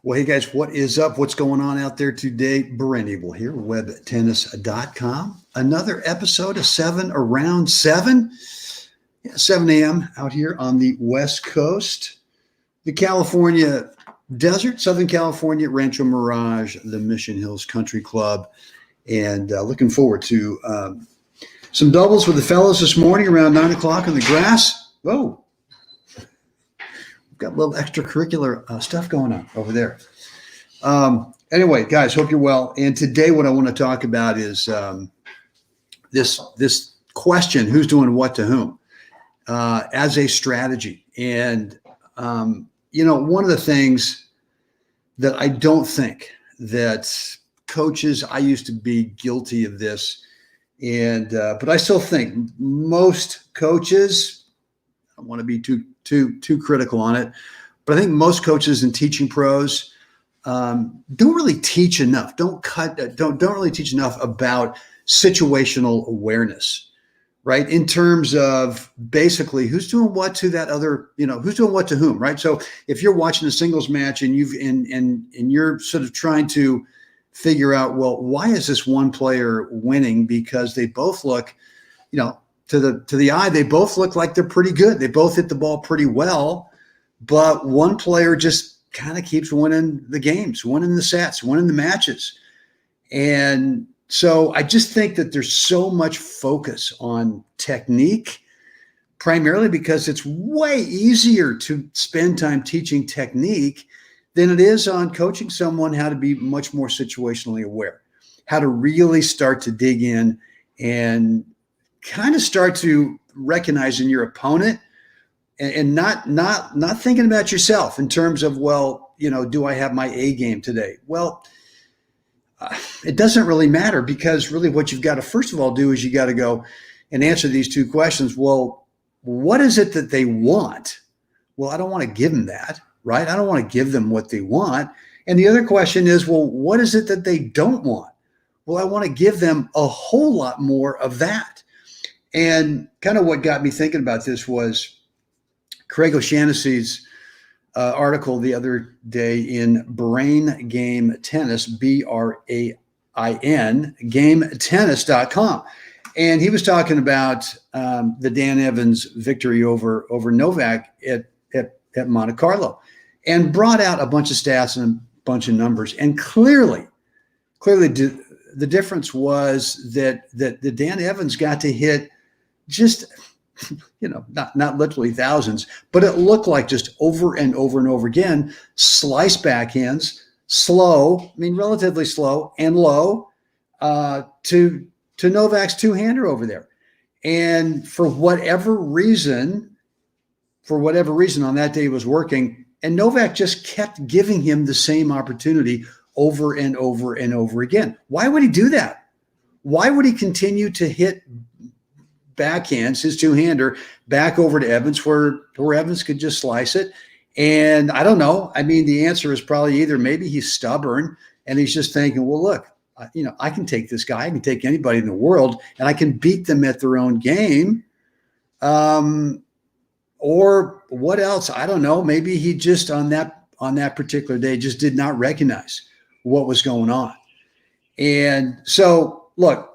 Well, hey guys, what is up? What's going on out there today? Brent Abel here, webtennis.com. Another episode of 7 Around 7. 7 a.m. out here on the West Coast, the California desert, Southern California, Rancho Mirage, the Mission Hills Country Club. And looking forward to some doubles with the fellows this morning around 9 o'clock on the grass. Whoa. Got a little extracurricular stuff going on over there. Anyway, guys, hope you're well. And today what I want to talk about is this question, who's doing what to whom, as a strategy. And, one of the things that I don't think that coaches, I used to be guilty of this, and but I still think most coaches, I don't want to be too critical on it, but I think most coaches and teaching pros don't really teach enough. Don't really teach enough about situational awareness, right? In terms of basically who's doing what to that other, who's doing what to whom, right? So if you're watching a singles match and you're sort of trying to figure out, well, why is this one player winning? Because they both look, to the eye, they both look like they're pretty good. They both hit the ball pretty well, but one player just kind of keeps winning the games, winning the sets, winning the matches. And so I just think that there's so much focus on technique, primarily because it's way easier to spend time teaching technique than it is on coaching someone how to be much more situationally aware, how to really start to dig in and kind of start to recognize in your opponent and not thinking about yourself in terms of, well, do I have my A game today? Well, it doesn't really matter, because really what you've got to first of all do is you got to go and answer these two questions. Well, what is it that they want? Well, I don't want to give them that, right? I don't want to give them what they want. And the other question is, well, what is it that they don't want? Well, I want to give them a whole lot more of that. And kind of what got me thinking about this was Craig O'Shaughnessy's article the other day in Brain Game Tennis, BRAIN, GameTennis.com. And he was talking about the Dan Evans victory over Novak at Monte Carlo, and brought out a bunch of stats and a bunch of numbers. And clearly the difference was that the Dan Evans got to hit just, not literally thousands, but it looked like just over and over and over again, slice backhands, relatively slow and low, to Novak's two-hander over there. And for whatever reason on that day it was working, and Novak just kept giving him the same opportunity over and over and over again. Why would he do that? Why would he continue to hit backhands, his two-hander, back over to Evans where Evans could just slice it? And I don't know. I mean, the answer is probably either maybe he's stubborn and he's just thinking, well, look, I can take this guy. I can take anybody in the world and I can beat them at their own game. Or what else? I don't know. Maybe he just on that particular day just did not recognize what was going on. And so, look,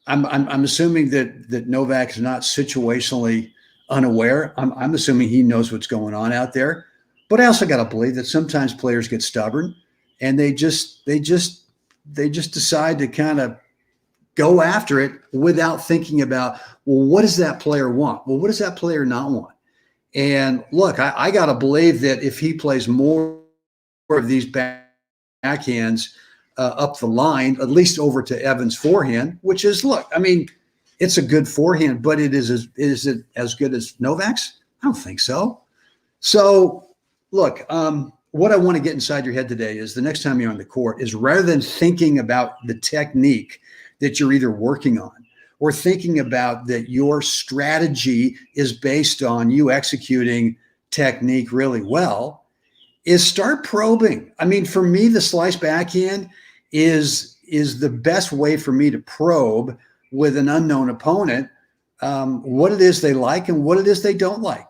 I'm assuming that Novak is not situationally unaware. I'm assuming he knows what's going on out there. But I also got to believe that sometimes players get stubborn and they just decide to kind of go after it without thinking about, well, what does that player want? Well, what does that player not want? And look, I got to believe that if he plays more of these backhands up the line, at least over to Evans' forehand, which is, look, I mean, it's a good forehand, but is it as good as Novak's? I don't think so. So, look, what I want to get inside your head today is the next time you're on the court is, rather than thinking about the technique that you're either working on or thinking about that your strategy is based on you executing technique really well, is start probing. I mean, for me, the slice backhand is the best way for me to probe with an unknown opponent what it is they like and what it is they don't like.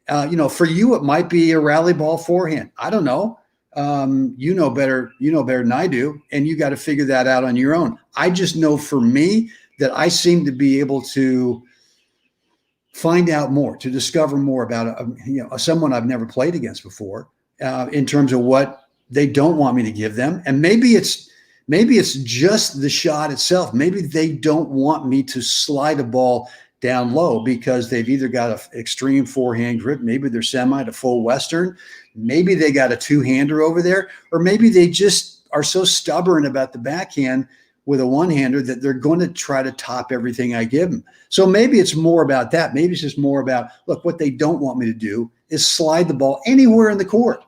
For you, it might be a rally ball forehand. I don't know. You know better than I do, and you got to figure that out on your own. I just know for me that I seem to be able to find out more, to discover more about someone I've never played against before, in terms of what they don't want me to give them. And maybe it's just the shot itself. Maybe they don't want me to slide a ball down low because they've either got an extreme forehand grip, maybe they're semi to full Western, maybe they got a two-hander over there, or maybe they just are so stubborn about the backhand with a one-hander that they're going to try to top everything I give them. So maybe it's more about that. Maybe it's just more about, look, what they don't want me to do is slide the ball anywhere in the court,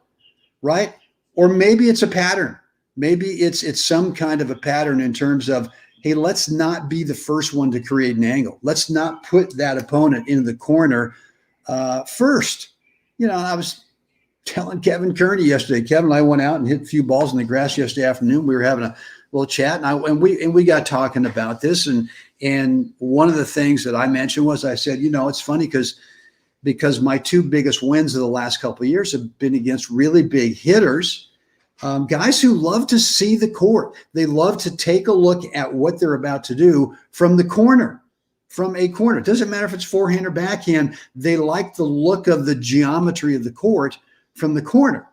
right? Or maybe it's a pattern. Maybe it's some kind of a pattern in terms of, hey, let's not be the first one to create an angle. Let's not put that opponent into the corner first. I was telling Kevin Kearney yesterday. Kevin and I went out and hit a few balls in the grass yesterday afternoon. We were having a little chat, and we got talking about this. And one of the things that I mentioned was, I said, it's funny because my two biggest wins of the last couple of years have been against really big hitters. Guys who love to see the court. They love to take a look at what they're about to do from the corner, from a corner. It doesn't matter if it's forehand or backhand. They like the look of the geometry of the court from the corner.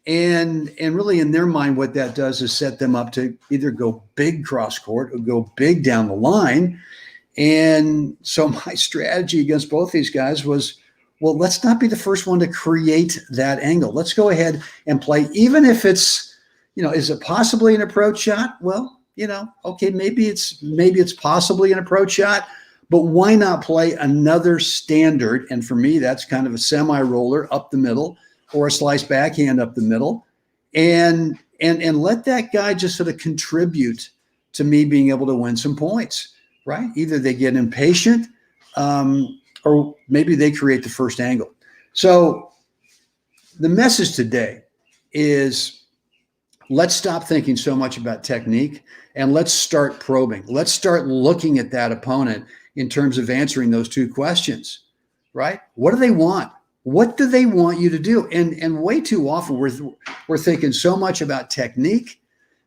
And really in their mind, what that does is set them up to either go big cross court or go big down the line. And so my strategy against both these guys was, well, let's not be the first one to create that angle. Let's go ahead and play, even if it's, is it possibly an approach shot? Well, okay, maybe it's possibly an approach shot, but why not play another standard? And for me, that's kind of a semi-roller up the middle or a slice backhand up the middle, and let that guy just sort of contribute to me being able to win some points, right? Either they get impatient, or maybe they create the first angle. So the message today is, let's stop thinking so much about technique and let's start probing. Let's start looking at that opponent in terms of answering those two questions, right? What do they want? What do they want you to do? And way too often we're thinking so much about technique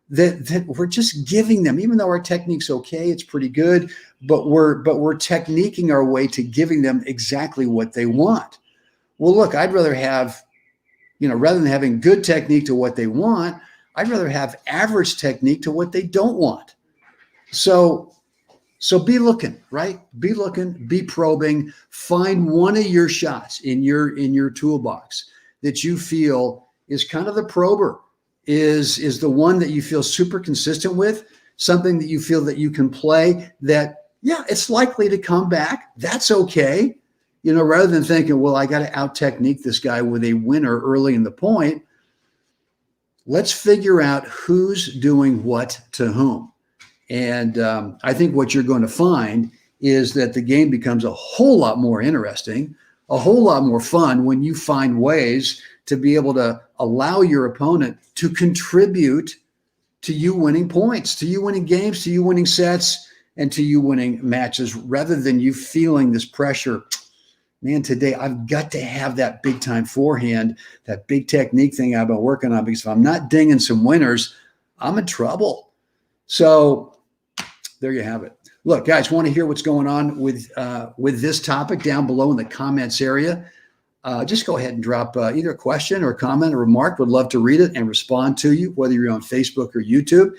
that we're just giving them, even though our technique's okay, it's pretty good, but we're techniquing our way to giving them exactly what they want. Well, look, I'd rather have, rather than having good technique to what they want, I'd rather have average technique to what they don't want. So be looking, right? Be looking, be probing, find one of your shots in your toolbox that you feel is kind of the prober, is the one that you feel super consistent with, something that you feel that you can play that, yeah, it's likely to come back. That's okay. Rather than thinking, well, I got to out technique this guy with a winner early in the point. Let's figure out who's doing what to whom. And I think what you're going to find is that the game becomes a whole lot more interesting, a whole lot more fun when you find ways to be able to allow your opponent to contribute to you winning points, to you winning games, to you winning sets, and to you winning matches, rather than you feeling this pressure. Man, today I've got to have that big time forehand, that big technique thing I've been working on, because if I'm not dinging some winners, I'm in trouble. So there you have it. Look, guys, want to hear what's going on with this topic down below in the comments area? Just go ahead and drop either a question or a comment or remark. Would love to read it and respond to you, whether you're on Facebook or YouTube.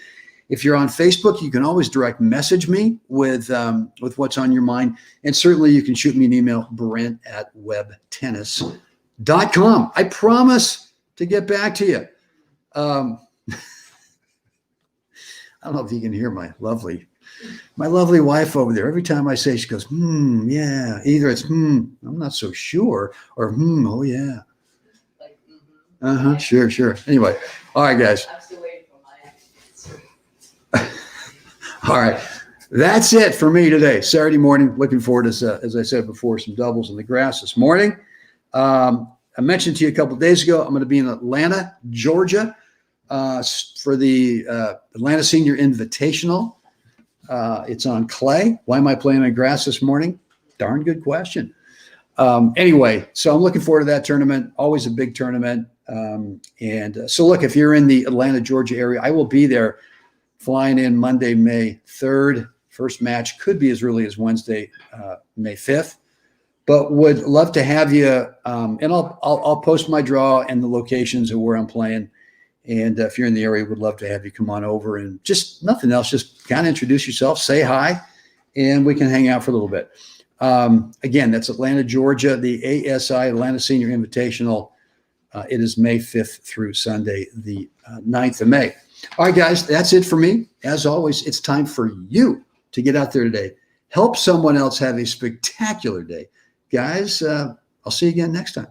If you're on Facebook, you can always direct message me with what's on your mind. And certainly you can shoot me an email, brent@webtennis.com. I promise to get back to you. I don't know if you can hear my lovely wife over there. Every time I say, she goes, yeah. Either it's, I'm not so sure, or, oh, yeah. Like, sure. Anyway, all right, guys. I'm still waiting for my answer. All right. That's it for me today. Saturday morning. Looking forward to, as I said before, some doubles in the grass this morning. I mentioned to you a couple of days ago, I'm going to be in Atlanta, Georgia, for the Atlanta Senior Invitational. It's on clay. Why am I playing on grass this morning? Darn good question. Anyway, so I'm looking forward to that tournament. Always a big tournament. So look, if you're in the Atlanta, Georgia area, I will be there flying in Monday, May 3rd. First match could be as early as Wednesday, May 5th. But would love to have you, and I'll post my draw and the locations of where I'm playing. And if you're in the area, would love to have you come on over and just nothing else, just kind of introduce yourself, say hi, and we can hang out for a little bit. Again, that's Atlanta, Georgia, the ASI Atlanta Senior Invitational. It is May 5th through Sunday, the 9th of May. All right, guys, that's it for me. As always, it's time for you to get out there today. Help someone else have a spectacular day. Guys, I'll see you again next time.